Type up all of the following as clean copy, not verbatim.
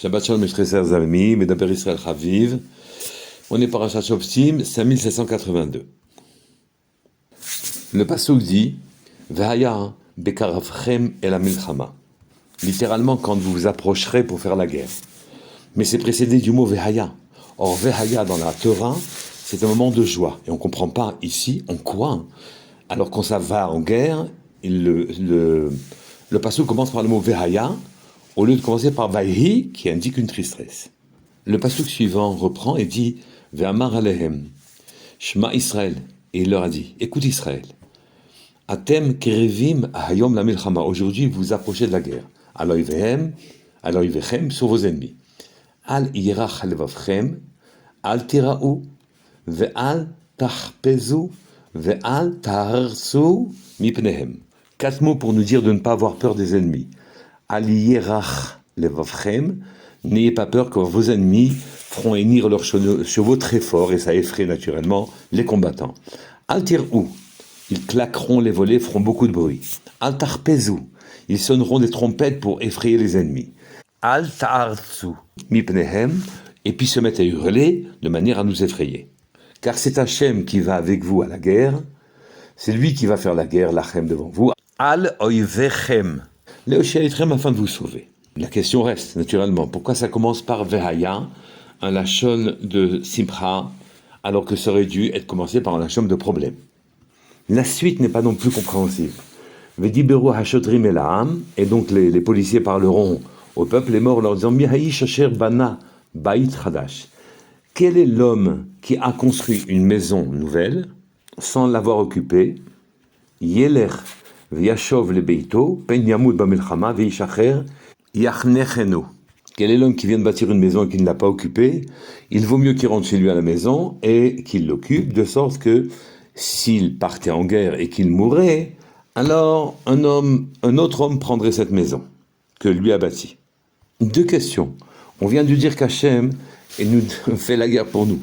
Shabbat Shalom, mes chers amis, Medaber Israël Chaviv. On est parashat Shoftim, 5782. Le pasuk dit Vehaya bekaravchem el hamilchama. Littéralement, quand vous vous approcherez pour faire la guerre. Mais c'est précédé du mot Vehaya. Or, Vehaya dans la Torah, c'est un moment de joie. Et on ne comprend pas ici en quoi, alors qu'on s'en va en guerre, le pasuk commence par le mot Vehaya, au lieu de commencer par Vayhi, qui indique une tristesse. Le pasuk suivant reprend et dit Ve'amar alehem, Shema Israël, et il leur a dit, écoute Israël, Atem kerevim hayom la milchama, aujourd'hui vous vous approchez de la guerre, aloivechem, sur vos ennemis. Al yirach levavchem, al tira'u, ve'al tahpezu, ve'al taharsu mipnehem. 4 mots pour nous dire de ne pas avoir peur des ennemis. Al yirach levavchem, n'ayez pas peur que vos ennemis feront hennir leurs chevaux très fort, et ça effraie naturellement les combattants. Al tira'u, ils claqueront les volets, feront beaucoup de bruit. Al tahpezu, ils sonneront des trompettes pour effrayer les ennemis. Al ta'arzu mipnehem, et puis se mettent à hurler de manière à nous effrayer. Car c'est Hachem qui va avec vous à la guerre, c'est lui qui va faire la guerre, l'Hachem devant vous. Al oivechem, le'osheitchem, afin de vous sauver. La question reste, naturellement, pourquoi ça commence par Vehaya, un lachon de Simcha, alors que ça aurait dû être commencé par un lachon de problème. La suite n'est pas non plus compréhensible. Vediberu hashotrim ela'am, et donc les policiers parleront au peuple, les morts, leur disant Mihaïsh asher bana bait chadash. Quel est l'homme qui a construit une maison nouvelle sans l'avoir occupée? Yeler v'yashov le beito pen yamud bamilchama v'yishacher yachnechenu. Quel est l'homme qui vient de bâtir une maison et qui ne l'a pas occupée? Il vaut mieux qu'il rentre chez lui à la maison et qu'il l'occupe, de sorte que s'il partait en guerre et qu'il mourait, alors un autre homme prendrait cette maison que lui a bâtie. 2 questions. On vient de dire qu'Hachem nous fait la guerre pour nous.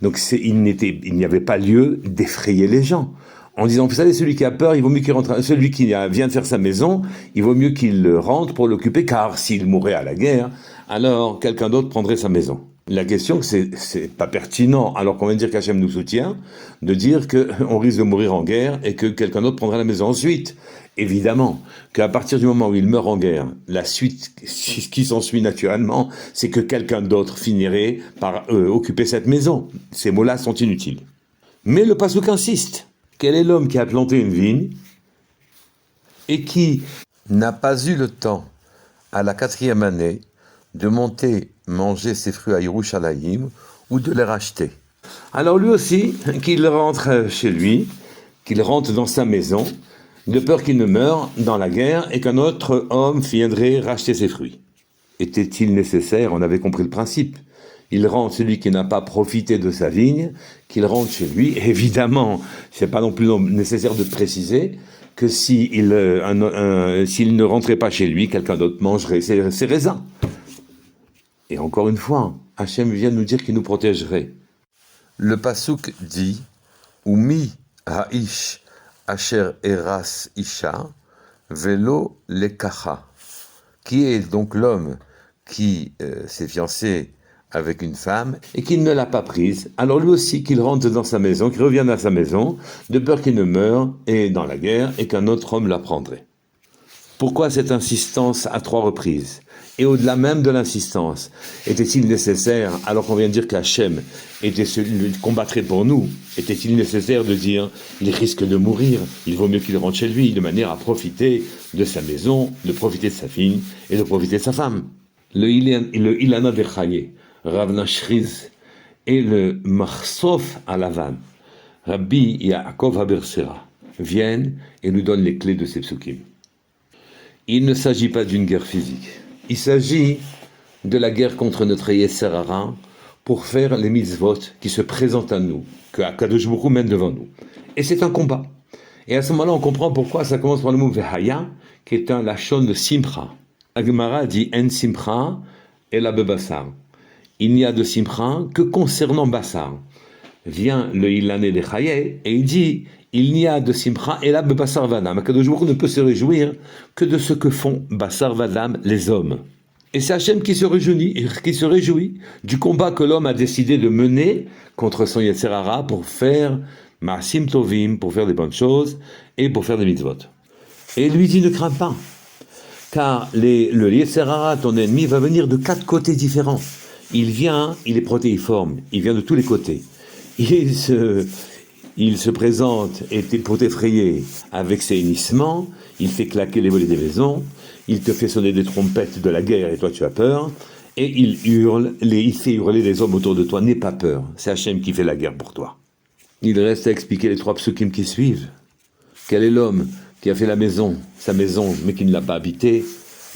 Donc il n'y avait pas lieu d'effrayer les gens. En disant, vous savez, celui qui a peur, il vaut mieux qu'il rentre, celui qui vient de faire sa maison, il vaut mieux qu'il rentre pour l'occuper, car s'il mourait à la guerre, alors quelqu'un d'autre prendrait sa maison. La question, c'est pas pertinent, alors qu'on vient de dire qu'Hachem nous soutient, de dire qu'on risque de mourir en guerre et que quelqu'un d'autre prendra la maison. Ensuite, évidemment, qu'à partir du moment où il meurt en guerre, la suite, ce qui s'ensuit naturellement, c'est que quelqu'un d'autre finirait par occuper cette maison. Ces mots-là sont inutiles. Mais le pasuk insiste. Quel est l'homme qui a planté une vigne et qui n'a pas eu le temps, à la 4e année, de monter manger ses fruits à Yerushalayim ou de les racheter? Alors lui aussi, qu'il rentre chez lui, qu'il rentre dans sa maison, de peur qu'il ne meure dans la guerre et qu'un autre homme viendrait racheter ses fruits. Était-il nécessaire? On avait compris le principe. Il rentre celui qui n'a pas profité de sa vigne, qu'il rentre chez lui. Évidemment, c'est pas non plus nécessaire de préciser que s'il ne rentrait pas chez lui, quelqu'un d'autre mangerait ses raisins. Et encore une fois, Hachem vient nous dire qu'il nous protégerait. Le pasuk dit Umi ha'ish asher eras isha velo lekacha. Qui est donc l'homme qui s'est fiancé avec une femme et qui ne l'a pas prise? Alors lui aussi qu'il rentre dans sa maison, qu'il revienne à sa maison, de peur qu'il ne meure et dans la guerre et qu'un autre homme la prendrait. Pourquoi cette insistance à 3 reprises? Et au-delà même de l'insistance, était-il nécessaire, alors qu'on vient de dire qu'Hachem combattrait pour nous, était-il nécessaire de dire il risque de mourir, il vaut mieux qu'il rentre chez lui, de manière à profiter de sa maison, de profiter de sa fille et de profiter de sa femme? Le Ilana Dechaye, Rav Nashriz et le Marsof à Lavan, Rabbi Yaakov Habersera, viennent et nous donnent les clés de ces psukim. Il ne s'agit pas d'une guerre physique. Il s'agit de la guerre contre notre Yetzer Hara pour faire les mitzvot qui se présentent à nous, que Akadosh Baruch Hu mène devant nous. Et c'est un combat. Et à ce moment-là, on comprend pourquoi ça commence par le mot Vehaya, qui est un lachon de Simcha. La Gemara dit En Simcha et la Bebassar. Il n'y a de Simcha que concernant Bassar. Vient le Ilané de Chaye et il dit il n'y a de Simcha et la Bassar Vadam. Akadosh Baruch Hu ne peut se réjouir que de ce que font Bassar Vadam les hommes. Et c'est Hachem qui se réjouit du combat que l'homme a décidé de mener contre son Yetzer Hara pour faire Maasim Tovim, pour faire des bonnes choses et pour faire des mitzvot. Et lui dit ne crains pas, car le Yetzer Hara, ton ennemi, va venir de 4 côtés différents. Il est protéiforme, il vient de tous les côtés. Il se présente pour t'effrayer avec ses hennissements, il fait claquer les volets des maisons, il te fait sonner des trompettes de la guerre et toi tu as peur, et il fait hurler les hommes autour de toi, n'aie pas peur, c'est Hachem qui fait la guerre pour toi. Il reste à expliquer les 3 psukim qui suivent. Quel est l'homme qui a fait sa maison, mais qui ne l'a pas habitée?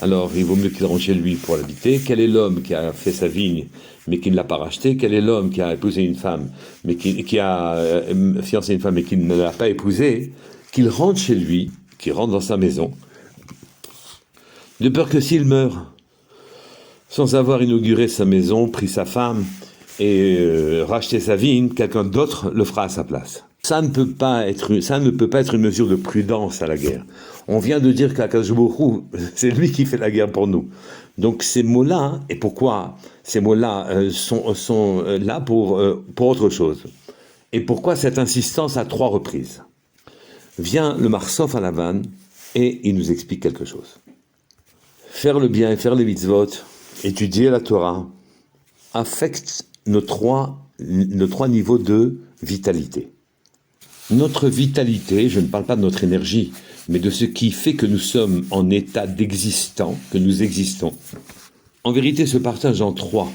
Alors il vaut mieux qu'il rentre chez lui pour l'habiter. Quel est l'homme qui a fait sa vigne, mais qui ne l'a pas rachetée? Quel est l'homme qui a épousé une femme, mais qui a fiancé une femme, mais qui ne l'a pas épousée? Qu'il rentre chez lui, qu'il rentre dans sa maison, de peur que s'il meurt, sans avoir inauguré sa maison, pris sa femme et racheté sa vigne, quelqu'un d'autre le fera à sa place. Ça ne peut pas être une mesure de prudence à la guerre. On vient de dire qu'Akadosh Baruch Hu, c'est lui qui fait la guerre pour nous. Donc ces mots-là, et pourquoi ces mots-là sont là pour autre chose? Et pourquoi cette insistance à 3 reprises? Vient le Marsof à Lavan et il nous explique quelque chose. Faire le bien et faire les mitzvot, étudier la Torah, affecte nos trois niveaux de vitalité. Notre vitalité, je ne parle pas de notre énergie, mais de ce qui fait que nous sommes en état d'existant, que nous existons, en vérité se partage en 3.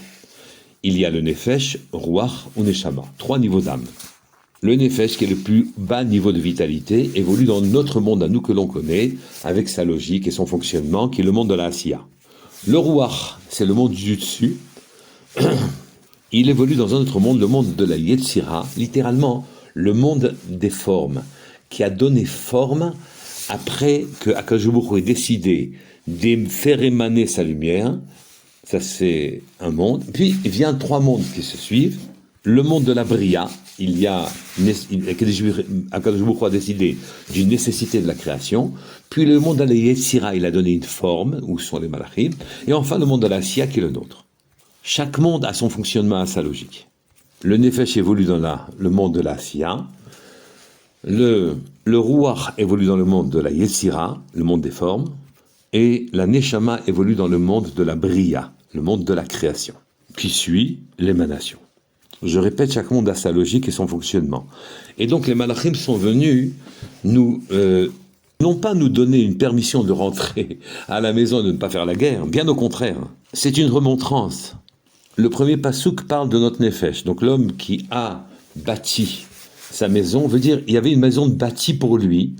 Il y a le Nefesh, Ruach ou Neshama, 3 niveaux d'âme. Le Nefesh, qui est le plus bas niveau de vitalité, évolue dans notre monde à nous que l'on connaît, avec sa logique et son fonctionnement, qui est le monde de la Asiya. Le Ruach, c'est le monde du dessus. Il évolue dans un autre monde, le monde de la Yetzira, littéralement le monde des formes, qui a donné forme après que Akadosh Baruch Hu ait décidé de faire émaner sa lumière. Ça c'est un monde. Puis il vient 3 mondes qui se suivent. Le monde de la Bria, Akadosh Baruch Hu a décidé d'une nécessité de la création. Puis le monde de la Yetzira, il a donné une forme, où sont les Malachim. Et enfin le monde de la Siya qui est le nôtre. Chaque monde a son fonctionnement, a sa logique. Le Nefesh évolue dans le monde de la Siya. Le Ruach évolue dans le monde de la Yetzira, le monde des formes. Et la Neshama évolue dans le monde de la Bria, le monde de la création, qui suit l'émanation. Je répète, chaque monde a sa logique et son fonctionnement. Et donc les Malachim sont venus non pas nous donner une permission de rentrer à la maison et de ne pas faire la guerre, bien au contraire. C'est une remontrance. Le premier pasouk parle de notre Nefesh, donc l'homme qui a bâti sa maison, veut dire il y avait une maison bâtie pour lui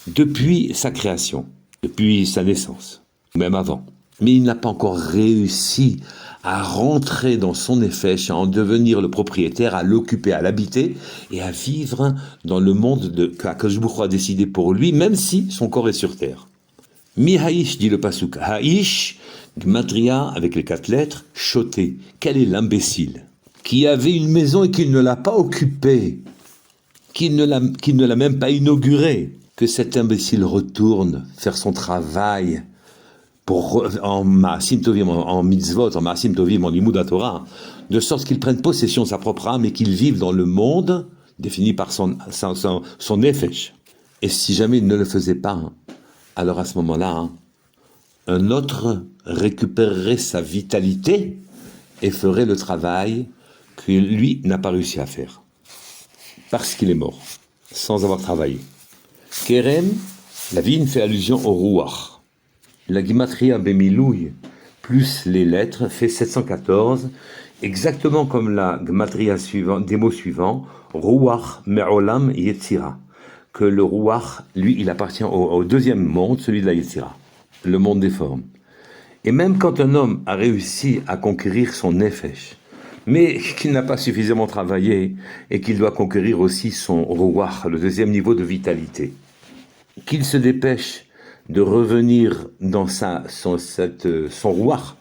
depuis sa création, depuis sa naissance, même avant. Mais il n'a pas encore réussi à rentrer dans son Nefesh, à en devenir le propriétaire, à l'occuper, à l'habiter et à vivre dans le monde qu'Akadosh Baruch Hu a décidé pour lui, même si son corps est sur terre. Mi haïsh, dit le pasuk. Haïsh, Gmatria, avec les 4 lettres, choté. Quel est l'imbécile qui avait une maison et qui ne l'a pas occupée, qui ne l'a même pas inaugurée? Que cet imbécile retourne faire son travail en Maasim Tovim, en mitzvot, en Maasim Tovim, en Limud Torah, de sorte qu'il prenne possession de sa propre âme et qu'il vive dans le monde défini par son Nefesh. Et si jamais il ne le faisait pas, alors à ce moment-là, un autre récupérerait sa vitalité et ferait le travail que lui n'a pas réussi à faire. Parce qu'il est mort, sans avoir travaillé. Kerem, la vigne fait allusion au Ruach. La Gematria Bemilouï plus les lettres fait 714, exactement comme la Gematria des mots suivants, Ruach Me'olam Yetzira. Que le Ruach, lui, il appartient au deuxième monde, celui de la Yetzira, le monde des formes. Et même quand un homme a réussi à conquérir son Nefesh, mais qu'il n'a pas suffisamment travaillé et qu'il doit conquérir aussi son Ruach, le deuxième niveau de vitalité, qu'il se dépêche de revenir dans son Ruach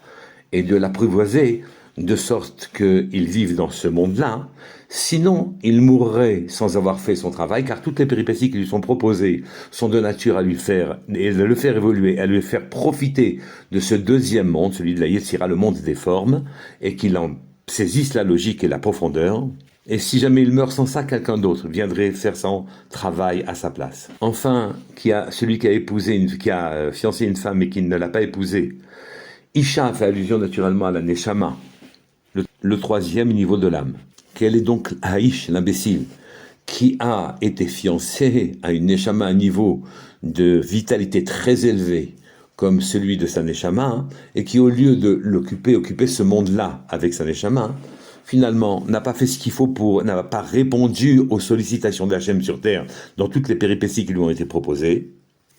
et de l'apprivoiser, de sorte qu'il vive dans ce monde-là, sinon il mourrait sans avoir fait son travail, car toutes les péripéties qui lui sont proposées sont de nature à lui faire, et à le faire évoluer, à lui faire profiter de ce deuxième monde, celui de la Yetzira, le monde des formes, et qu'il en saisisse la logique et la profondeur. Et si jamais il meurt sans ça, quelqu'un d'autre viendrait faire son travail à sa place. Enfin, celui qui a fiancé une femme et qui ne l'a pas épousée, Isha fait allusion naturellement à la Neshama, le troisième niveau de l'âme. Quel est donc Haïch, l'imbécile, qui a été fiancé à une Neshama à un niveau de vitalité très élevé, comme celui de sa Neshama, et qui au lieu de occuper ce monde-là avec sa Neshama, finalement, n'a pas fait ce qu'il faut n'a pas répondu aux sollicitations d'Hachem sur terre dans toutes les péripéties qui lui ont été proposées,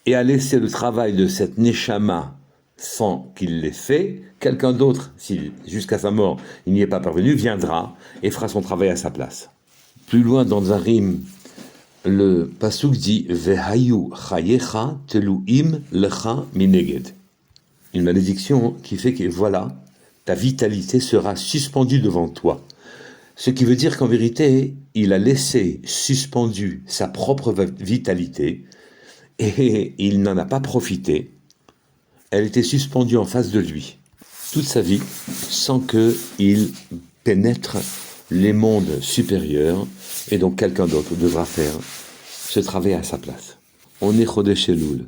et a laissé le travail de cette Neshama sans qu'il l'ait fait, quelqu'un d'autre, si jusqu'à sa mort il n'y est pas parvenu, viendra et fera son travail à sa place. Plus loin dans un rime, le pasuk dit Vehayu chayecha teluim lecha mineged. Une malédiction qui fait que voilà, ta vitalité sera suspendue devant toi. Ce qui veut dire qu'en vérité, il a laissé suspendue sa propre vitalité et il n'en a pas profité. Elle était suspendue en face de lui, toute sa vie, sans qu'il pénètre les mondes supérieurs, et donc quelqu'un d'autre devra faire ce travail à sa place. On est Chodesh Elul,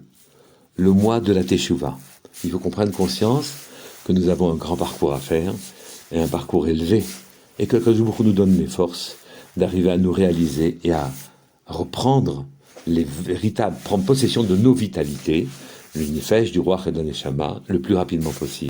le mois de la Teshuvah. Il faut qu'on prenne conscience que nous avons un grand parcours à faire, et un parcours élevé, et que Kadosh nous donne les forces d'arriver à nous réaliser et à reprendre prendre possession de nos vitalités, le nefesh du roi et de Neshama, le plus rapidement possible.